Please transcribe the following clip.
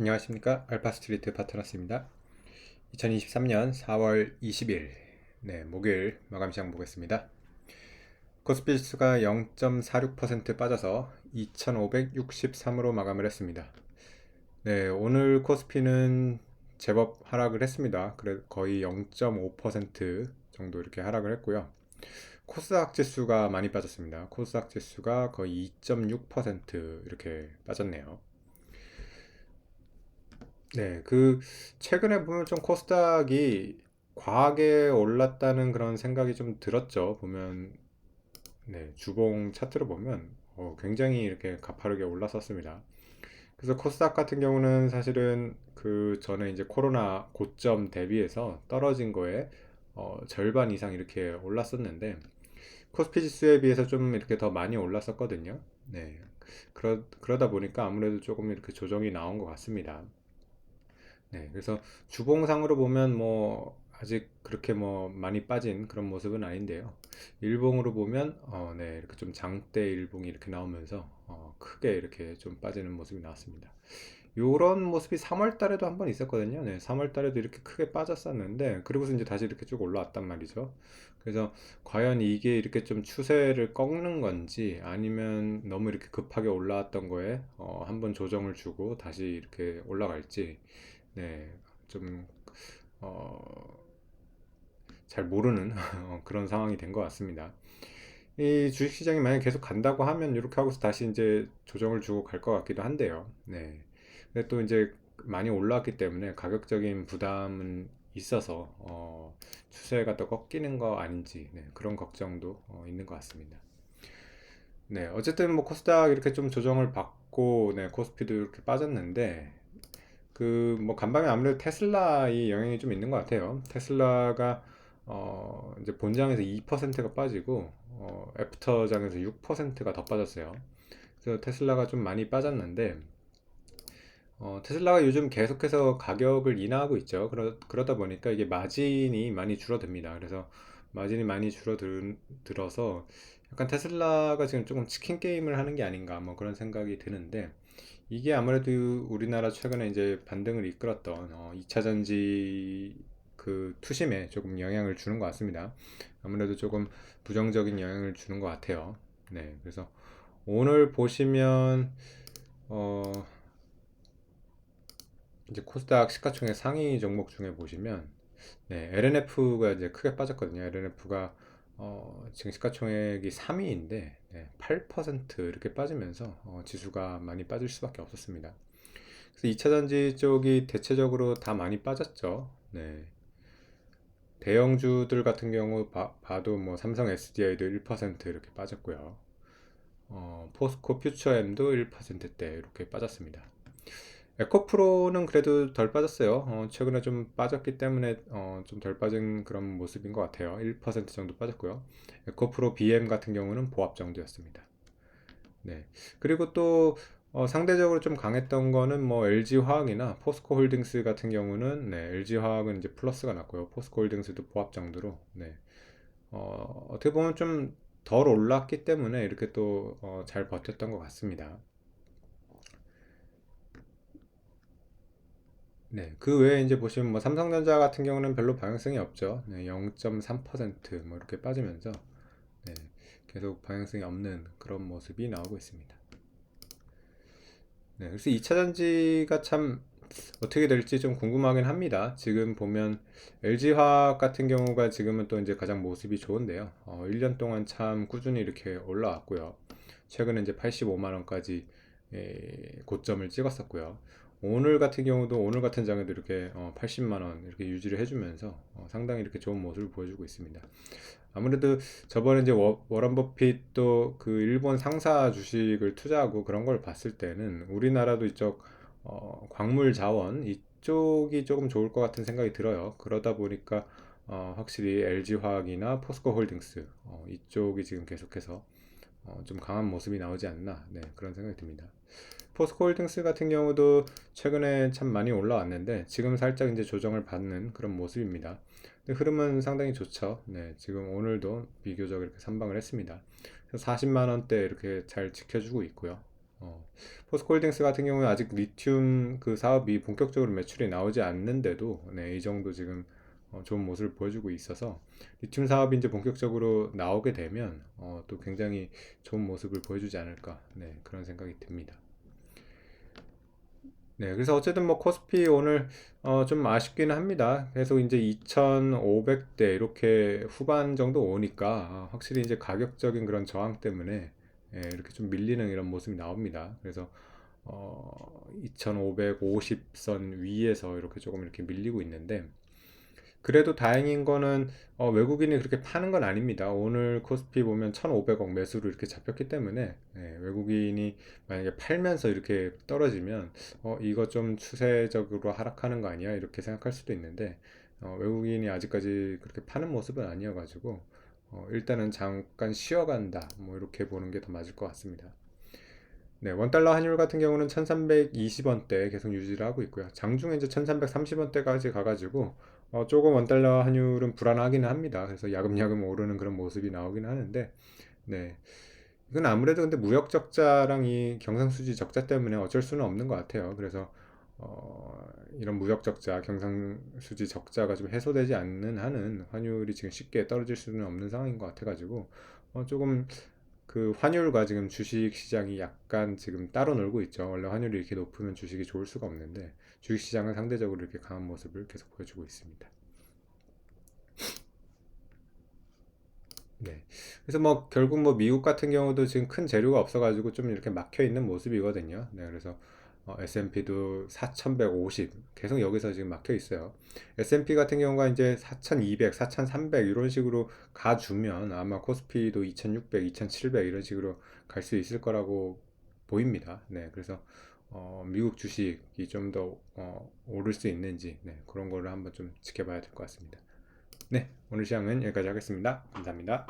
안녕하십니까. 알파스트리트 파트너스입니다. 2023년 4월 20일 목요일 마감시장 보겠습니다. 코스피 지수가 0.46% 빠져서 2563으로 마감을 했습니다. 오늘 코스피는 제법 하락을 했습니다. 그래 거의 0.5% 정도 이렇게 하락을 했고요. 코스닥 지수가 많이 빠졌습니다. 코스닥 지수가 거의 2.6% 이렇게 빠졌네요. 최근에 보면 좀 코스닥이 과하게 올랐다는 그런 생각이 좀 들었죠. 보면, 주봉 차트로 보면, 굉장히 이렇게 가파르게 올랐었습니다. 그래서 코스닥 같은 경우는 사실은 그 전에 이제 코로나 고점 대비해서 떨어진 거에 절반 이상 이렇게 올랐었는데, 코스피 지수에 비해서 좀 이렇게 더 많이 올랐었거든요. 그러다 보니까 아무래도 조금 이렇게 조정이 나온 것 같습니다. 그래서 주봉상으로 보면 뭐 아직 그렇게 뭐 많이 빠진 그런 모습은 아닌데요. 일봉으로 보면 이렇게 좀 장대 일봉이 이렇게 나오면서 크게 이렇게 좀 빠지는 모습이 나왔습니다. 요런 모습이 3월 달에도 한번 있었거든요. 3월 달에도 이렇게 크게 빠졌었는데 그리고서 이제 다시 이렇게 쭉 올라왔단 말이죠. 그래서 과연 이게 이렇게 좀 추세를 꺾는 건지 아니면 너무 이렇게 급하게 올라왔던 거에 한번 조정을 주고 다시 이렇게 올라갈지 네, 좀, 어, 잘 모르는 그런 상황이 된 것 같습니다. 이 주식시장이 만약 계속 간다고 하면 이렇게 하고서 다시 이제 조정을 주고 갈 것 같기도 한데요. 근데 또 이제 많이 올라왔기 때문에 가격적인 부담은 있어서, 추세가 또 꺾이는 거 아닌지, 그런 걱정도 있는 것 같습니다. 어쨌든 뭐 코스닥 이렇게 좀 조정을 받고, 코스피도 이렇게 빠졌는데, 그 뭐 간밤에 아무래도 테슬라의 영향이 좀 있는 것 같아요. 테슬라가 이제 본장에서 2%가 빠지고 애프터장에서 6%가 더 빠졌어요. 그래서 테슬라가 좀 많이 빠졌는데 테슬라가 요즘 계속해서 가격을 인하하고 있죠. 그러다 보니까 이게 마진이 많이 줄어듭니다. 그래서 마진이 많이 줄어들어서 약간 테슬라가 지금 조금 치킨 게임을 하는 게 아닌가 뭐 그런 생각이 드는데 이게 아무래도 우리나라 최근에 이제 반등을 이끌었던 2차 전지 그 투심에 조금 영향을 주는 것 같습니다. 아무래도 조금 부정적인 영향을 주는 것 같아요. 그래서 오늘 보시면 어, 이제 코스닥 시가총액 상위 종목 중에 보시면 LNF가 이제 크게 빠졌거든요. LNF가 지금 시가총액이 3위인데 8% 이렇게 빠지면서 지수가 많이 빠질 수밖에 없었습니다. 그래서 2차 전지 쪽이 대체적으로 다 많이 빠졌죠. 대형주들 같은 경우 봐도 뭐 삼성 SDI도 1% 이렇게 빠졌고요. 포스코 퓨처엠도 1%대 이렇게 빠졌습니다. 에코프로는 그래도 덜 빠졌어요. 최근에 좀 빠졌기 때문에 좀 덜 빠진 그런 모습인 것 같아요. 1% 정도 빠졌고요. 에코프로 BM 같은 경우는 보합 정도였습니다. 그리고 또 상대적으로 좀 강했던 거는 뭐 LG화학이나 포스코홀딩스 같은 경우는 LG화학은 이제 플러스가 났고요. 포스코홀딩스도 보합 정도로 어떻게 보면 좀 덜 올랐기 때문에 이렇게 또 잘 버텼던 것 같습니다. 그 외에 이제 보시면 뭐 삼성전자 같은 경우는 별로 방향성이 없죠. 0.3%뭐 이렇게 빠지면서 네, 계속 방향성이 없는 그런 모습이 나오고 있습니다. 그래서 2차 전지가 참 어떻게 될지 좀 궁금하긴 합니다. 지금 보면 LG화학 같은 경우가 지금은 또 이제 가장 모습이 좋은데요. 1년 동안 참 꾸준히 이렇게 올라왔고요. 최근에 이제 85만 원까지 고점을 찍었었고요. 오늘 같은 경우도 오늘 같은 장에도 이렇게 80만 원 이렇게 유지를 해주면서 상당히 이렇게 좋은 모습을 보여주고 있습니다. 아무래도 저번에 이제 워런 버핏도 그 일본 상사 주식을 투자하고 그런 걸 봤을 때는 우리나라도 이쪽 광물 자원 이쪽이 조금 좋을 것 같은 생각이 들어요. 그러다 보니까 확실히 LG화학이나 포스코홀딩스 이쪽이 지금 계속해서 좀 강한 모습이 나오지 않나 그런 생각이 듭니다. 포스코홀딩스 같은 경우도 최근에 참 많이 올라왔는데 지금 살짝 이제 조정을 받는 그런 모습입니다. 근데 흐름은 상당히 좋죠. 지금 오늘도 비교적 이렇게 선방을 했습니다. 40만 원대 이렇게 잘 지켜주고 있고요. 포스코홀딩스 같은 경우는 아직 리튬 그 사업이 본격적으로 매출이 나오지 않는데도 네, 이 정도 지금 좋은 모습을 보여주고 있어서 리튬 사업이 이제 본격적으로 나오게 되면 또 굉장히 좋은 모습을 보여주지 않을까 네, 그런 생각이 듭니다. 네, 그래서 어쨌든 뭐 코스피 오늘 좀 아쉽기는 합니다. 계속 이제 2,500대 이렇게 후반 정도 오니까 확실히 이제 가격적인 그런 저항 때문에 이렇게 좀 밀리는 이런 모습이 나옵니다. 그래서 2,550선 위에서 이렇게 조금 이렇게 밀리고 있는데 그래도 다행인 거는 외국인이 그렇게 파는 건 아닙니다. 오늘 코스피 보면 1,500억 매수로 이렇게 잡혔기 때문에 외국인이 만약에 팔면서 이렇게 떨어지면 이거 좀 추세적으로 하락하는 거 아니야? 이렇게 생각할 수도 있는데 외국인이 아직까지 그렇게 파는 모습은 아니어가지고 일단은 잠깐 쉬어간다. 뭐 이렇게 보는 게 더 맞을 것 같습니다. 네, 원달러 환율 같은 경우는 1320원대 계속 유지를 하고 있고요. 장중에 이제 1330원대까지 가가지고 조금 원달러 환율은 불안하기는 합니다. 그래서 야금야금 오르는 그런 모습이 나오긴 하는데, 네. 이건 아무래도 근데 무역 적자랑 이 경상수지 적자 때문에 어쩔 수는 없는 것 같아요. 그래서 이런 무역 적자, 경상수지 적자가 좀 해소되지 않는 한은 환율이 지금 쉽게 떨어질 수는 없는 상황인 것 같아가지고 조금 그 환율과 지금 주식 시장이 약간 지금 따로 놀고 있죠. 원래 환율이 이렇게 높으면 주식이 좋을 수가 없는데 주식 시장은 상대적으로 이렇게 강한 모습을 계속 보여주고 있습니다. 네. 그래서 뭐 결국 뭐 미국 같은 경우도 지금 큰 재료가 없어가지고 좀 이렇게 막혀 있는 모습이거든요. 네. 그래서 S&P도 4,150 계속 여기서 지금 막혀 있어요. S&P 같은 경우가 이제 4,200, 4,300 이런 식으로 가주면 아마 코스피도 2,600, 2,700 이런 식으로 갈 수 있을 거라고 보입니다. 네. 그래서 미국 주식이 좀 더 오를 수 있는지 네. 그런 거를 한번 좀 지켜봐야 될 것 같습니다. 네. 오늘 시장은 여기까지 하겠습니다. 감사합니다.